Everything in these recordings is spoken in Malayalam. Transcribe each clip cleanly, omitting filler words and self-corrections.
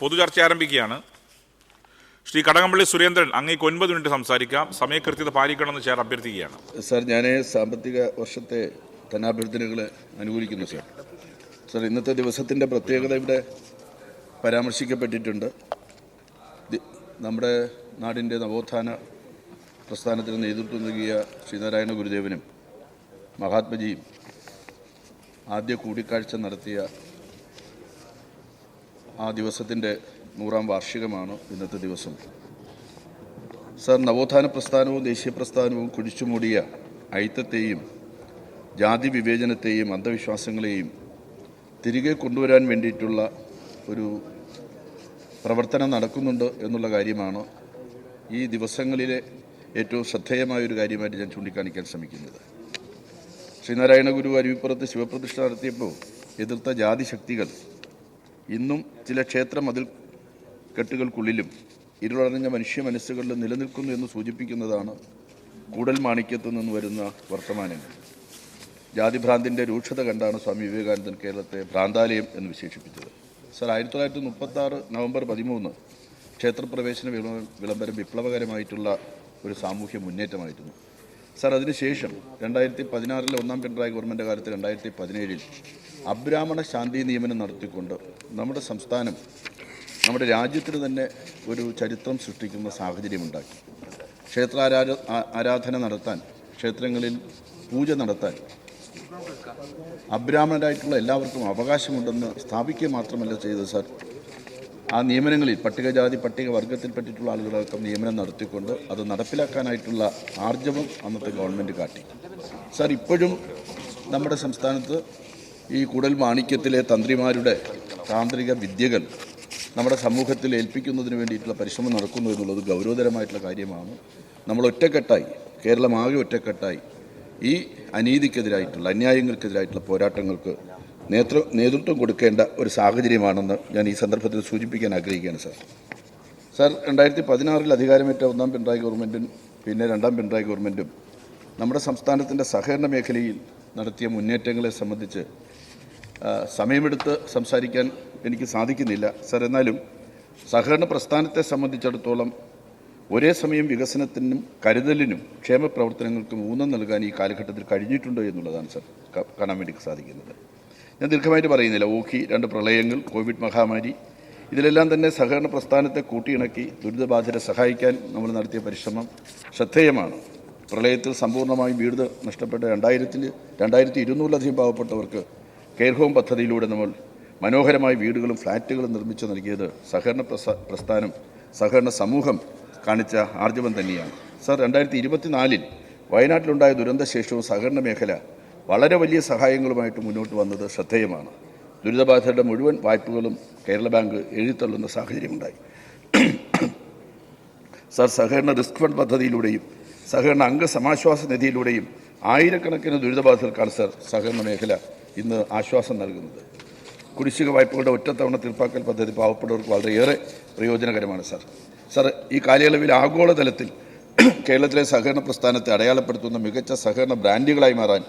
പൊതുചർച്ച ആരംഭിക്കുകയാണ്. ശ്രീ കടകംപള്ളി സുരേന്ദ്രൻ, അങ്ങേക്ക് 9 മിനിറ്റ് സംസാരിക്കാം. സമയകൃത്യത പാലിക്കണമെന്ന് ചെയർ അഭ്യർത്ഥിക്കുകയാണ്. സാർ, ഞാൻ സാമ്പത്തിക വർഷത്തെ ധനാഭ്യർത്ഥനകളെ അനുകൂലിക്കുന്നു സാർ. സാർ, ഇന്നത്തെ ദിവസത്തിൻ്റെ പ്രത്യേകത ഇവിടെ പരാമർശിക്കപ്പെട്ടിട്ടുണ്ട്. നമ്മുടെ നാടിൻ്റെ നവോത്ഥാന പ്രസ്ഥാനത്തിന് നേതൃത്വം നൽകിയ ശ്രീനാരായണ ഗുരുദേവനും മഹാത്മജിയും ആദ്യ കൂടിക്കാഴ്ച നടത്തിയ ആ ദിവസത്തിൻ്റെ 100-ാം വാർഷികമാണ് ഇന്നത്തെ ദിവസം. സാർ, നവോത്ഥാന പ്രസ്ഥാനവും ദേശീയ പ്രസ്ഥാനവും കുഴിച്ചുമൂടിയ അയിത്തത്തെയും ജാതി വിവേചനത്തെയും അന്ധവിശ്വാസങ്ങളെയും തിരികെ കൊണ്ടുവരാൻ വേണ്ടിയിട്ടുള്ള ഒരു പ്രവർത്തനം നടക്കുന്നുണ്ട് എന്നുള്ള കാര്യമാണ് ഈ ദിവസങ്ങളിലെ ഏറ്റവും ശ്രദ്ധേയമായൊരു കാര്യമായിട്ട് ഞാൻ ചൂണ്ടിക്കാണിക്കാൻ ശ്രമിക്കുന്നത്. ശ്രീനാരായണ ഗുരു അരുവിപ്പുറത്ത് ശിവപ്രതിഷ്ഠ നടത്തിയപ്പോൾ എതിർത്ത ജാതി ശക്തികൾ ഇന്നും ചില ക്ഷേത്ര മതിൽ കെട്ടുകൾക്കുള്ളിലും ഇരുളടഞ്ഞ മനുഷ്യ മനസ്സുകളിൽ നിലനിൽക്കുന്നു എന്ന് സൂചിപ്പിക്കുന്നതാണ് കൂടൽ മാണിക്യത്തു നിന്ന് വരുന്ന വർത്തമാനങ്ങൾ. ജാതിഭ്രാന്തിൻ്റെ രൂക്ഷത കണ്ടാണ് സ്വാമി വിവേകാനന്ദൻ കേരളത്തെ ഭ്രാന്താലയം എന്ന് വിശേഷിപ്പിച്ചത്. സർ, 1936 നവംബർ 13 ക്ഷേത്രപ്രവേശന വിളംബരം വിപ്ലവകരമായിട്ടുള്ള ഒരു സാമൂഹ്യ മുന്നേറ്റമായിരുന്നു. സർ, അതിനുശേഷം 2016 1-ാം പിണറായി ഗവൺമെൻറ് കാലത്ത് 2017 അബ്രാഹ്മണ ശാന്തി നിയമനം നടത്തിക്കൊണ്ട് നമ്മുടെ സംസ്ഥാനം നമ്മുടെ രാജ്യത്തിന് തന്നെ ഒരു ചരിത്രം സൃഷ്ടിക്കുന്ന സാഹചര്യമുണ്ടാക്കി. ക്ഷേത്ര ആരാധന നടത്താൻ, ക്ഷേത്രങ്ങളിൽ പൂജ നടത്താൻ അബ്രാഹ്മണരായിട്ടുള്ള എല്ലാവർക്കും അവകാശമുണ്ടെന്ന് സ്ഥാപിക്കുക മാത്രമല്ല ചെയ്തത് സാർ, ആ നിയമനങ്ങളിൽ പട്ടികജാതി പട്ടികവർഗത്തിൽപ്പെട്ടിട്ടുള്ള ആളുകളടക്കം നിയമനം നടത്തിക്കൊണ്ട് അത് നടപ്പിലാക്കാനായിട്ടുള്ള ആർജവം അന്നത്തെ ഗവൺമെൻറ് കാട്ടി. സാർ, ഇപ്പോഴും നമ്മുടെ സംസ്ഥാനത്ത് ഈ കൂടൽ മാണിക്യത്തിലെ തന്ത്രിമാരുടെ താന്ത്രിക വിദ്യകൾ നമ്മുടെ സമൂഹത്തിൽ ഏൽപ്പിക്കുന്നതിന് വേണ്ടിയിട്ടുള്ള പരിശ്രമം നടക്കുന്നു എന്നുള്ളത് ഗൗരവതരമായിട്ടുള്ള കാര്യമാണ്. നമ്മൾ ഒറ്റക്കെട്ടായി, കേരളമാകെ ഒറ്റക്കെട്ടായി ഈ അനീതിക്കെതിരായിട്ടുള്ള അന്യായങ്ങൾക്കെതിരായിട്ടുള്ള പോരാട്ടങ്ങൾക്ക് നേതൃത്വം കൊടുക്കേണ്ട ഒരു സാഹചര്യമാണെന്ന് ഞാൻ ഈ സന്ദർഭത്തിൽ സൂചിപ്പിക്കാൻ ആഗ്രഹിക്കുകയാണ് സാർ. സാർ, 2016 അധികാരമേറ്റ 1-ാം പിണറായി ഗവൺമെൻറ്റും പിന്നെ 2-ാം പിണറായി ഗവൺമെൻറ്റും നമ്മുടെ സംസ്ഥാനത്തിൻ്റെ സഹകരണ മേഖലയിൽ നടത്തിയ മുന്നേറ്റങ്ങളെ സംബന്ധിച്ച് സമയമെടുത്ത് സംസാരിക്കാൻ എനിക്ക് സാധിക്കുന്നില്ല സാർ. എന്നാലും സഹകരണ പ്രസ്ഥാനത്തെ സംബന്ധിച്ചിടത്തോളം ഒരേ സമയം വികസനത്തിനും കരുതലിനും ക്ഷേമ പ്രവർത്തനങ്ങൾക്കും ഊന്നൽ നൽകാൻ ഈ കാലഘട്ടത്തിൽ കഴിഞ്ഞിട്ടുണ്ട് എന്നുള്ളതാണ് സാർ കാണാൻ വേണ്ടി സാധിക്കുന്നത്. ഞാൻ ദീർഘമായിട്ട് പറയുന്നില്ല. ഓഖി, 2 പ്രളയങ്ങൾ, കോവിഡ് മഹാമാരി, ഇതിലെല്ലാം തന്നെ സഹകരണ പ്രസ്ഥാനത്തെ കൂട്ടിയിണക്കി ദുരിതബാധിതരെ സഹായിക്കാൻ നമ്മൾ നടത്തിയ പരിശ്രമം ശ്രദ്ധേയമാണ്. പ്രളയത്തിൽ സമ്പൂർണ്ണമായും വീട് നഷ്ടപ്പെട്ട 2200-ലധികം പാവപ്പെട്ടവർക്ക് കെയർ ഹോം പദ്ധതിയിലൂടെ നമ്മൾ മനോഹരമായ വീടുകളും ഫ്ലാറ്റുകളും നിർമ്മിച്ചു നൽകിയത് സഹകരണ പ്രസ്ഥാനം, സഹകരണ സമൂഹം കാണിച്ച ആർജവം തന്നെയാണ്. സാർ, 2024 വയനാട്ടിലുണ്ടായ ദുരന്തശേഷവും സഹകരണ മേഖല വളരെ വലിയ സഹായങ്ങളുമായിട്ട് മുന്നോട്ട് വന്നത് ശ്രദ്ധേയമാണ്. ദുരിതബാധിതരുടെ മുഴുവൻ വായ്പകളും കേരള ബാങ്ക് എഴുതിത്തള്ളുന്ന സാഹചര്യമുണ്ടായി. സാർ, സഹകരണ റിസ്ക് ഫണ്ട് പദ്ധതിയിലൂടെയും സഹകരണ അംഗസമാശ്വാസ നിധിയിലൂടെയും ആയിരക്കണക്കിന് ദുരിതബാധിതർക്കാണ് സാർ സഹകരണ മേഖല ഇന്ന് ആശ്വാസം നൽകുന്നത്. കുടിശ്ശിക വായ്പകളുടെ ഒറ്റത്തവണ തീർപ്പാക്കൽ പദ്ധതി പാവപ്പെട്ടവർക്ക് വളരെയേറെ പ്രയോജനകരമാണ് സാർ. സാർ, ഈ കാലയളവിൽ ആഗോളതലത്തിൽ കേരളത്തിലെ സഹകരണ പ്രസ്ഥാനത്തെ അടയാളപ്പെടുത്തുന്ന മികച്ച സഹകരണ ബ്രാൻഡുകളായി മാറാൻ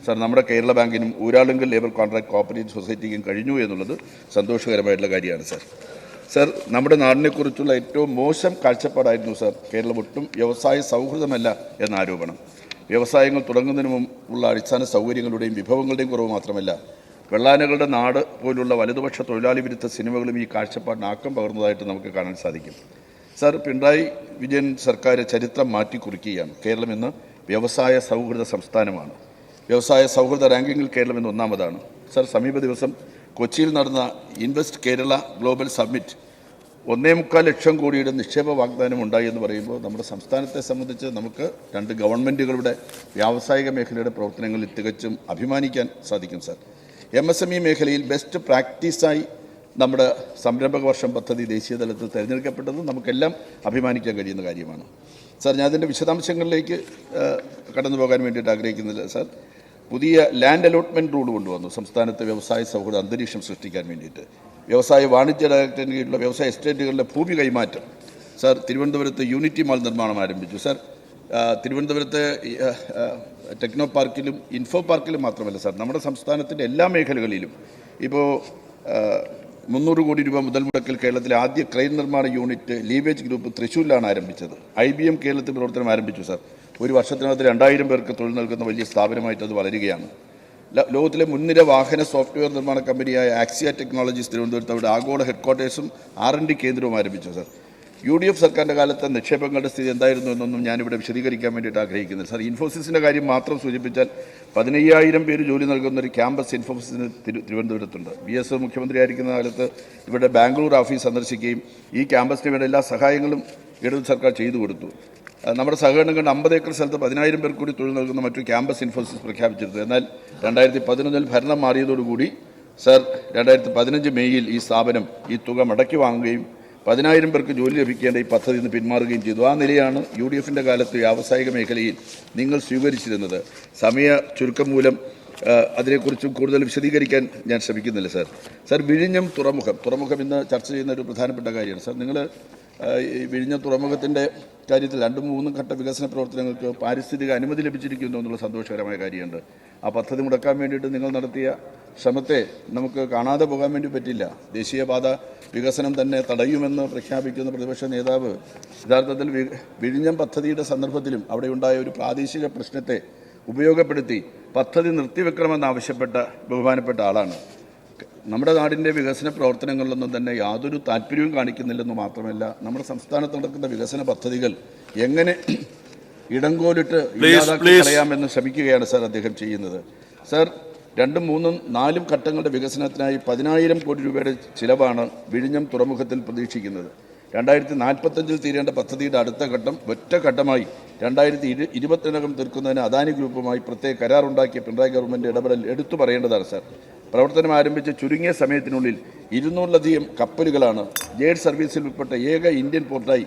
സാർ നമ്മുടെ കേരള ബാങ്കിനും ഊരാളുങ്കൽ ലേബർ കോൺട്രാക്ട് കോപ്പറേറ്റീവ് സൊസൈറ്റിക്കും കഴിഞ്ഞു എന്നുള്ളത് സന്തോഷകരമായിട്ടുള്ള കാര്യമാണ് സാർ. സാർ, നമ്മുടെ നാടിനെക്കുറിച്ചുള്ള ഏറ്റവും മോശം കാഴ്ചപ്പാടായിരുന്നു സാർ കേരളം ഒട്ടും വ്യവസായ സൗഹൃദമല്ല എന്ന ആരോപണം. വ്യവസായങ്ങൾ തുടങ്ങുന്നതിന് മുമ്പുള്ള അടിസ്ഥാന സൗകര്യങ്ങളുടെയും വിഭവങ്ങളുടെയും കുറവ് മാത്രമല്ല, വെള്ളാനകളുടെ നാട് പോലുള്ള വലതുപക്ഷ തൊഴിലാളി വിരുദ്ധ സിനിമകളും ഈ കാഴ്ചപ്പാടിന് ആക്കം പകർന്നതായിട്ട് നമുക്ക് കാണാൻ സാധിക്കും. സാർ, പിണറായി വിജയൻ സർക്കാർ ചരിത്രം മാറ്റിക്കുറിക്കുകയാണ്. കേരളം ഇന്ന് വ്യവസായ സൗഹൃദ സംസ്ഥാനമാണ്. വ്യവസായ സൗഹൃദ റാങ്കിങ്ങിൽ കേരളം ഇന്ന് 1-ാമതാണ്. സാർ, സമീപ ദിവസം കൊച്ചിയിൽ നടന്ന ഇൻവെസ്റ്റ് കേരള ഗ്ലോബൽ സമ്മിറ്റ് 1.25 ലക്ഷം കോടിയുടെ നിക്ഷേപ വാഗ്ദാനം ഉണ്ടായി എന്ന് പറയുമ്പോൾ നമ്മുടെ സംസ്ഥാനത്തെ സംബന്ധിച്ച് നമുക്ക് 2 ഗവൺമെൻറ്റുകളുടെ വ്യാവസായിക മേഖലയുടെ പ്രവർത്തനങ്ങളിൽ തികച്ചും അഭിമാനിക്കാൻ സാധിക്കും സാർ. MSME മേഖലയിൽ ബെസ്റ്റ് പ്രാക്ടീസായി നമ്മുടെ സംരംഭക വർഷം പദ്ധതി ദേശീയ തലത്തിൽ തിരഞ്ഞെടുക്കപ്പെട്ടത് നമുക്കെല്ലാം അഭിമാനിക്കാൻ കഴിയുന്ന കാര്യമാണ് സാർ. ഞാൻ അതിൻ്റെ വിശദാംശങ്ങളിലേക്ക് കടന്നു പോകാൻ വേണ്ടിയിട്ട് ആഗ്രഹിക്കുന്നില്ല സാർ. പുതിയ ലാൻഡ് അലോട്ട്മെൻറ്റ് റൂൾ കൊണ്ടുവന്നു സംസ്ഥാനത്തെ വ്യവസായ സൗഹൃദ അന്തരീക്ഷം സൃഷ്ടിക്കാൻ വേണ്ടിയിട്ട്. വ്യവസായ വാണിജ്യ ഡയറക്ടറിന് കീഴിലുള്ള വ്യവസായ എസ്റ്റേറ്റുകളുടെ ഭൂമി കൈമാറ്റം സാർ. തിരുവനന്തപുരത്ത് യൂണിറ്റി മാൾ നിർമ്മാണം ആരംഭിച്ചു സാർ. തിരുവനന്തപുരത്തെ ടെക്നോ പാർക്കിലും ഇൻഫോ പാർക്കിലും മാത്രമല്ല സാർ, നമ്മുടെ സംസ്ഥാനത്തിൻ്റെ എല്ലാ മേഖലകളിലും ഇപ്പോൾ 300 കോടി രൂപ മുതൽ മുടക്കിൽ കേരളത്തിലെ ആദ്യ ക്രെയിൻ നിർമ്മാണ യൂണിറ്റ് ലീവേജ് ഗ്രൂപ്പ് തൃശ്ശൂരിലാണ് ആരംഭിച്ചത്. IBM കേരളത്തിൽ പ്രവർത്തനം ആരംഭിച്ചു സാർ. ഒരു വർഷത്തിനകത്ത് 2000 പേർക്ക് തൊഴിൽ നൽകുന്ന വലിയ സ്ഥാപനമായിട്ട് അത് വളരുകയാണ്. ലോകത്തിലെ മുൻനിര വാഹന സോഫ്റ്റ്വെയർ നിർമ്മാണ കമ്പനിയായ ആക്സിയ ടെക്നോളജീസ് തിരുവനന്തപുരത്ത് അവിടെ ആഗോള ഹെഡ്ക്വാർട്ടേഴ്സും R&D കേന്ദ്രവും ആരംഭിച്ചു സാർ. UDF സർക്കാരിൻ്റെ കാലത്ത് നിക്ഷേപങ്ങളുടെ സ്ഥിതി എന്തായിരുന്നു എന്നൊന്നും ഞാനിവിടെ വിശദീകരിക്കാൻ വേണ്ടിയിട്ട് ആഗ്രഹിക്കുന്നില്ല സാർ. ഇൻഫോസിസിൻ്റെ കാര്യം മാത്രം സൂചിപ്പിച്ചാൽ 15,000 പേര് ജോലി നൽകുന്ന ഒരു ക്യാമ്പസ് ഇൻഫോസിസിന് തിരുവനന്തപുരത്തുണ്ട്. BS മുഖ്യമന്ത്രിയായിരിക്കുന്ന കാലത്ത് ഇവിടെ ബാംഗ്ലൂർ ഓഫീസ് സന്ദർശിക്കുകയും ഈ ക്യാമ്പസിന് വേണ്ട എല്ലാ സഹായങ്ങളും ഇടതു സർക്കാർ ചെയ്തു കൊടുത്തു. നമ്മുടെ സഹകരണം കണ്ട് 50 ഏക്കർ സ്ഥലത്ത് 10,000 പേർ കൂടി തൊഴിൽ നൽകുന്ന മറ്റൊരു ക്യാമ്പസ് ഇൻഫോസിസ് പ്രഖ്യാപിച്ചിരുന്നു. എന്നാൽ 2011 ഭരണം മാറിയതോടുകൂടി സർ 2015 മെയ്യിൽ ഈ സ്ഥാപനം ഈ തുക മടക്കി വാങ്ങുകയും 10,000 പേർക്ക് ജോലി ലഭിക്കേണ്ട ഈ പദ്ധതിയിൽ നിന്ന് പിന്മാറുകയും ചെയ്തു. ആ നിലയാണ് UDFിൻ്റെ കാലത്ത് വ്യാവസായിക മേഖലയിൽ നിങ്ങൾ സ്വീകരിച്ചിരുന്നത്. സമയ ചുരുക്കം മൂലം അതിനെക്കുറിച്ച് കൂടുതൽ വിശദീകരിക്കാൻ ഞാൻ ശ്രമിക്കുന്നില്ല സാർ. സാർ, വിഴിഞ്ഞം തുറമുഖം ഇന്ന് ചർച്ച ചെയ്യുന്ന ഒരു പ്രധാനപ്പെട്ട കാര്യമാണ് സാർ. നിങ്ങൾ ഈ വിഴിഞ്ഞം തുറമുഖത്തിൻ്റെ കാര്യത്തിൽ 2-3 ഘട്ട വികസന പ്രവർത്തനങ്ങൾക്ക് പാരിസ്ഥിതിക അനുമതി ലഭിച്ചിരിക്കുന്നു എന്നുള്ള സന്തോഷകരമായ കാര്യമുണ്ട്. ആ പദ്ധതി മുടക്കാൻ വേണ്ടിയിട്ട് നിങ്ങൾ നടത്തിയ ശ്രമത്തെ നമുക്ക് കാണാതെ പോകാൻ വേണ്ടി പറ്റില്ല. ദേശീയപാത വികസനം തന്നെ തടയുമെന്ന് പ്രഖ്യാപിക്കുന്ന പ്രതിപക്ഷ നേതാവ് യഥാർത്ഥത്തിൽ വിഴിഞ്ഞം പദ്ധതിയുടെ സന്ദർഭത്തിലും അവിടെ ഉണ്ടായ ഒരു പ്രാദേശിക പ്രശ്നത്തെ ഉപയോഗപ്പെടുത്തി പദ്ധതി നിർത്തിവെക്കണമെന്നാവശ്യപ്പെട്ട ബഹുമാനപ്പെട്ട ആളാണ്. നമ്മുടെ നാടിൻ്റെ വികസന പ്രവർത്തനങ്ങളിലൊന്നും തന്നെ യാതൊരു താല്പര്യവും കാണിക്കുന്നില്ലെന്ന് മാത്രമല്ല, നമ്മുടെ സംസ്ഥാനത്ത് നടക്കുന്ന വികസന പദ്ധതികൾ എങ്ങനെ ഇടങ്കോലിട്ട് ഇല്ലാതാക്കി കളയാമെന്ന് ശ്രമിക്കുകയാണ് സാർ അദ്ദേഹം ചെയ്യുന്നത്. സാർ, 2, 3, 4 ഘട്ടങ്ങളുടെ വികസനത്തിനായി 10,000 കോടി രൂപയുടെ ചിലവാണ് വിഴിഞ്ഞം തുറമുഖത്തിൽ പ്രതീക്ഷിക്കുന്നത്. 2045 തീരേണ്ട പദ്ധതിയുടെ അടുത്ത ഘട്ടം ഒറ്റഘട്ടമായി 2020 തീർക്കുന്നതിന് അദാനി ഗ്രൂപ്പുമായി പ്രത്യേക കരാറുണ്ടാക്കിയ പിണറായി ഗവൺമെൻറ് ഇടപെടൽ എടുത്തു പറയേണ്ടതാണ് സാർ. പ്രവർത്തനം ആരംഭിച്ച ചുരുങ്ങിയ സമയത്തിനുള്ളിൽ 200-ലധികം കപ്പലുകളാണ് ജെയ്ഡ് സർവീസിൽ ഉൾപ്പെട്ട ഏക ഇന്ത്യൻ പോർട്ടായി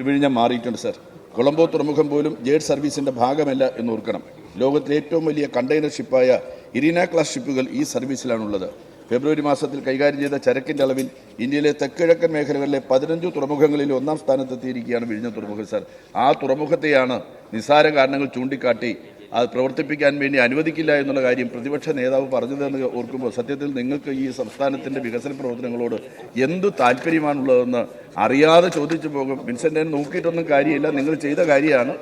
വിഴിഞ്ഞം മാറിയിട്ടുണ്ട് സാർ. കൊളംബോ തുറമുഖം പോലും ജെയ്ഡ് സർവീസിൻ്റെ ഭാഗമല്ല എന്ന് ഓർക്കണം. ലോകത്തിലെ ഏറ്റവും വലിയ കണ്ടെയ്നർ ഷിപ്പായ ഇരീന ക്ലാസ് ഷിപ്പുകൾ ഈ സർവീസിലാണുള്ളത്. ഫെബ്രുവരി മാസത്തിൽ കൈകാര്യം ചെയ്ത ചരക്കിൻ്റെ അളവിൽ ഇന്ത്യയിലെ തെക്കിഴക്കൻ മേഖലകളിലെ 15 തുറമുഖങ്ങളിൽ 1-ാം സ്ഥാനത്തെത്തിയിരിക്കുകയാണ് വിഴിഞ്ഞം തുറമുഖം സാർ. ആ തുറമുഖത്തെയാണ് നിസ്സാര കാരണങ്ങൾ ചൂണ്ടിക്കാട്ടി അത് പ്രവർത്തിപ്പിക്കാൻ വേണ്ടി അനുവദിക്കില്ല എന്നുള്ള കാര്യം പ്രതിപക്ഷ നേതാവ് പറഞ്ഞതെന്ന് ഓർക്കുമ്പോൾ സത്യത്തിൽ നിങ്ങൾക്ക് ഈ സംസ്ഥാനത്തിൻ്റെ വികസന പ്രവർത്തനങ്ങളോട് എന്തു താല്പര്യമാണുള്ളതെന്ന് അറിയാതെ ചോദിച്ചു പോകും. വിൻസെൻ്റ് നോക്കിയിട്ടൊന്നും കാര്യമില്ല, നിങ്ങൾ ചെയ്ത കാര്യമാണ്.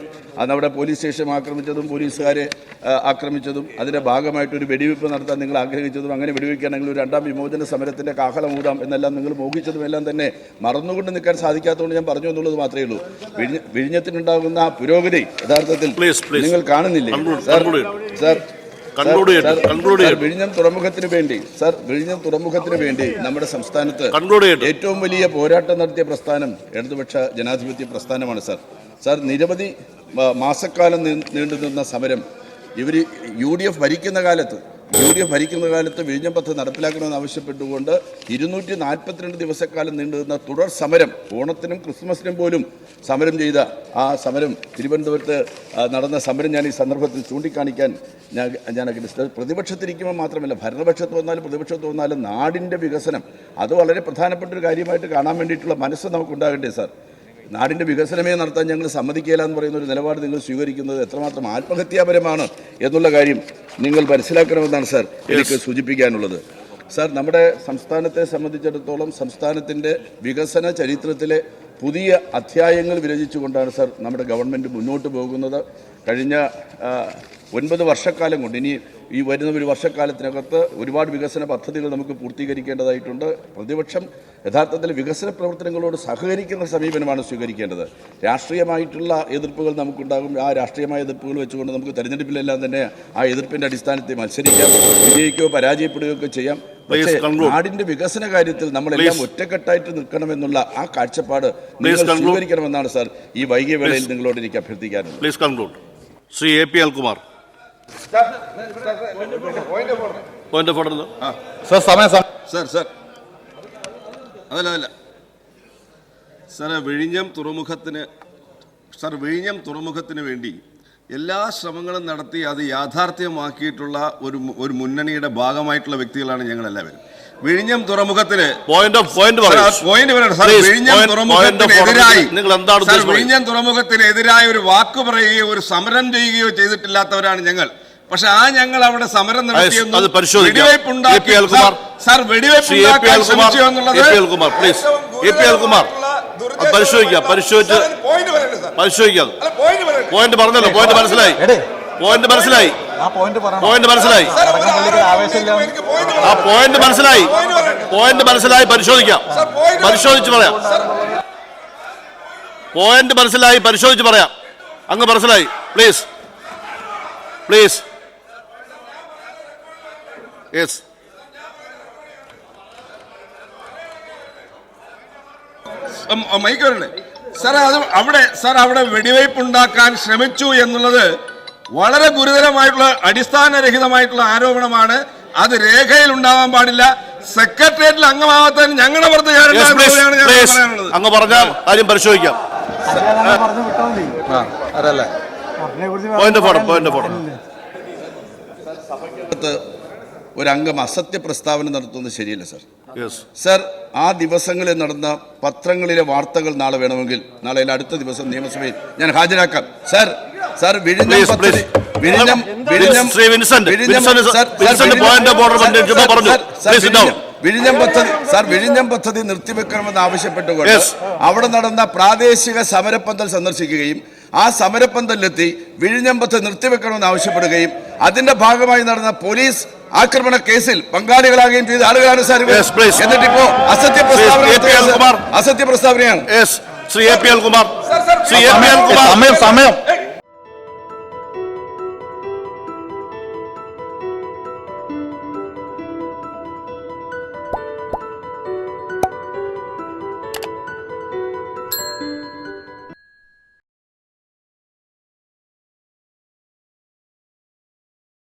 അന്നവിടെ പോലീസ് സ്റ്റേഷൻ ആക്രമിച്ചതും പോലീസുകാരെ ആക്രമിച്ചതും അതിൻ്റെ ഭാഗമായിട്ടൊരു വെടിവെയ്പ്പ് നടത്താൻ നിങ്ങൾ ആഗ്രഹിച്ചതും അങ്ങനെ വെടിവെക്കുകയാണെങ്കിൽ ഒരു 2ാം വിമോചന സമരത്തിൻ്റെ കാഹളമൂതാം എന്നെല്ലാം നിങ്ങൾ മോഹിച്ചതും എല്ലാം തന്നെ മറന്നുകൊണ്ട് നിൽക്കാൻ സാധിക്കാത്തതുകൊണ്ട് ഞാൻ പറഞ്ഞു എന്നുള്ളത് മാത്രമേ ഉള്ളൂ. വിഴിഞ്ഞത്തിനുണ്ടാകുന്ന ആ പുരോഗതി യഥാർത്ഥത്തിൽ നിങ്ങൾ കാണുന്നില്ലേ സാർ? വിഴിഞ്ഞം തുറമുഖത്തിന് വേണ്ടി നമ്മുടെ സംസ്ഥാനത്ത് ഏറ്റവും വലിയ പോരാട്ടം നടത്തിയ പ്രസ്ഥാനം ഇടതുപക്ഷ ജനാധിപത്യ പ്രസ്ഥാനമാണ് സാർ. സാർ, നിരവധി മാസക്കാലം നീണ്ടുനിന്ന സമരം UDF ഭരിക്കുന്ന കാലത്ത് വിഴിഞ്ഞം പദ്ധതി നടപ്പിലാക്കണമെന്ന് ആവശ്യപ്പെട്ടുകൊണ്ട് 242 ദിവസക്കാലം നീണ്ടുനിന്ന തുടർ സമരം, ഓണത്തിനും ക്രിസ്മസിനും പോലും സമരം ചെയ്ത ആ സമരം, തിരുവനന്തപുരത്ത് നടന്ന സമരം ഞാൻ ഈ സന്ദർഭത്തിൽ ചൂണ്ടിക്കാണിക്കാൻ ഞാൻ ആഗ്രഹിച്ചത്. പ്രതിപക്ഷത്തിരിക്കുമ്പോൾ മാത്രമല്ല, ഭരണപക്ഷത്ത് വന്നാലും പ്രതിപക്ഷത്ത് വന്നാലും നാടിൻ്റെ വികസനം അത് വളരെ പ്രധാനപ്പെട്ട ഒരു കാര്യമായിട്ട് കാണാൻ വേണ്ടിയിട്ടുള്ള മനസ്സ് നമുക്കുണ്ടാകണ്ടേ സാർ? നാടിൻ്റെ വികസനമേ നടത്താൻ ഞങ്ങൾ സമ്മതിക്കില്ല എന്ന് പറയുന്ന ഒരു നിലപാട് നിങ്ങൾ സ്വീകരിക്കുന്നത് എത്രമാത്രം ആത്മഹത്യാപരമാണ് എന്നുള്ള കാര്യം നിങ്ങൾ മനസ്സിലാക്കണമെന്നാണ് സാർ എനിക്ക് സൂചിപ്പിക്കാനുള്ളത്. സാർ, നമ്മുടെ സംസ്ഥാനത്തെ സംബന്ധിച്ചിടത്തോളം സംസ്ഥാനത്തിൻ്റെ വികസന ചരിത്രത്തിലെ പുതിയ അധ്യായങ്ങൾ വിരചിച്ചുകൊണ്ടാണ് സാർ നമ്മുടെ ഗവൺമെൻറ് മുന്നോട്ട് പോകുന്നത്. കഴിഞ്ഞ 9 വർഷക്കാലം കൊണ്ട് ഇനി ഈ വരുന്ന ഒരു വർഷക്കാലത്തിനകത്ത് ഒരുപാട് വികസന പദ്ധതികൾ നമുക്ക് പൂർത്തീകരിക്കേണ്ടതായിട്ടുണ്ട്. പ്രതിപക്ഷം യഥാർത്ഥത്തിൽ വികസന പ്രവർത്തനങ്ങളോട് സഹകരിക്കുന്ന സമീപനമാണ് സ്വീകരിക്കേണ്ടത്. രാഷ്ട്രീയമായിട്ടുള്ള എതിർപ്പുകൾ നമുക്കുണ്ടാകും. ആ രാഷ്ട്രീയമായ എതിർപ്പുകൾ വെച്ചുകൊണ്ട് നമുക്ക് തെരഞ്ഞെടുപ്പിലെല്ലാം തന്നെ ആ എതിർപ്പിൻ്റെ അടിസ്ഥാനത്തിൽ മത്സരിക്കാം, വിജയിക്കുകയോ പരാജയപ്പെടുകയോ ഒക്കെ ചെയ്യാം. പക്ഷേ നാടിൻ്റെ വികസന കാര്യത്തിൽ നമ്മളെല്ലാം ഒറ്റക്കെട്ടായിട്ട് നിൽക്കണമെന്നുള്ള ആ കാഴ്ചപ്പാട് നിങ്ങൾ സ്വീകരിക്കണമെന്നാണ് സാർ ഈ വൈകിയ വേളയിൽ നിങ്ങളോട് എനിക്ക് അഭ്യർത്ഥിക്കാനുള്ളത്. ശ്രീ AP അൽകുമാർ. വിഴിഞ്ഞം തുറമുഖത്തിന് വേണ്ടി എല്ലാ ശ്രമങ്ങളും നടത്തി അത് യാഥാർത്ഥ്യമാക്കിയിട്ടുള്ള ഒരു മുന്നണിയുടെ ഭാഗമായിട്ടുള്ള വ്യക്തികളാണ് ഞങ്ങളെല്ലാവരും. വിഴിഞ്ഞം തുറമുഖത്തിന് വിഴിഞ്ഞം തുറമുഖത്തിനെതിരായി ഒരു വാക്ക് പറയുകയോ ഒരു സമരം ചെയ്യുകയോ ചെയ്തിട്ടില്ലാത്തവരാണ് ഞങ്ങൾ. പക്ഷെ ആ ഞങ്ങൾ അവിടെ സമരം നടത്തിയെന്നും അത് പരിശോധിക്കാം. വെടിവയ്പുണ്ടാക്കി APL Alkumar. സാർ വെടിവയ്പുണ്ടാക്കാൻ ശ്രമിച്ചു എന്നുള്ളത് APL Alkumar, please. APL Alkumar. പരിശോധിക്കാം. പോയിന്റ് പറഞ്ഞല്ലോ, പോയിന്റ് മനസ്സിലായി. പോയിന്റ് മനസ്സിലായി. ആ പോയിന്റ് മനസ്സിലായി. പരിശോധിക്കാം. പരിശോധിച്ച് പറയാം. പോയിന്റ് മനസ്സിലായി, പരിശോധിച്ച് പറയാം. അങ്ങ് മനസ്സിലായി. പ്ലീസ്. യെസ്. മൈക്കോട്ടെ സാർ അവിടെ വെടിവയ്പ് ഉണ്ടാക്കാൻ ശ്രമിച്ചു എന്നുള്ളത് വളരെ ഗുരുതരമായിട്ടുള്ള അടിസ്ഥാനരഹിതമായിട്ടുള്ള ആരോപണമാണ്. അത് രേഖയിൽ ഉണ്ടാവാൻ പാടില്ല. സെക്രട്ടേറിയറ്റിൽ അംഗമാവാത്തതിന് ഞങ്ങളുടെ പുറത്ത് പറയാനുള്ളത്. അങ്ങ് പറഞ്ഞാൽ കാര്യം പരിശോധിക്കാം. ഒരംഗം അസത്യ പ്രസ്താവന നടത്തുന്നത് ശരിയല്ല സർ. സർ, ആ ദിവസങ്ങളിൽ നടന്ന പത്രങ്ങളിലെ വാർത്തകൾ നാളെ വേണമെങ്കിൽ നാളെ അടുത്ത ദിവസം നിയമസഭയിൽ ഞാൻ ഹാജരാക്കാം. സർ, വിഴിഞ്ഞം പദ്ധതി നിർത്തിവെക്കണമെന്ന് ആവശ്യപ്പെട്ടുകൊണ്ട് അവിടെ നടന്ന പ്രാദേശിക സമരപ്പന്തൽ സന്ദർശിക്കുകയും ആ സമരപ്പന്തലിലെത്തി വിഴിഞ്ഞം പദ്ധതി നിർത്തിവെക്കണമെന്ന് ആവശ്യപ്പെടുകയും അതിന്റെ ഭാഗമായി നടന്ന പോലീസ് ആക്രമണ കേസിൽ പങ്കാളികളാകുകയും ചെയ്ത ആളുകളാണ് സാർ. എന്നിട്ടിപ്പോ അസത്യ പ്രസ്താവനയാണ്. Shri APL Alkumar.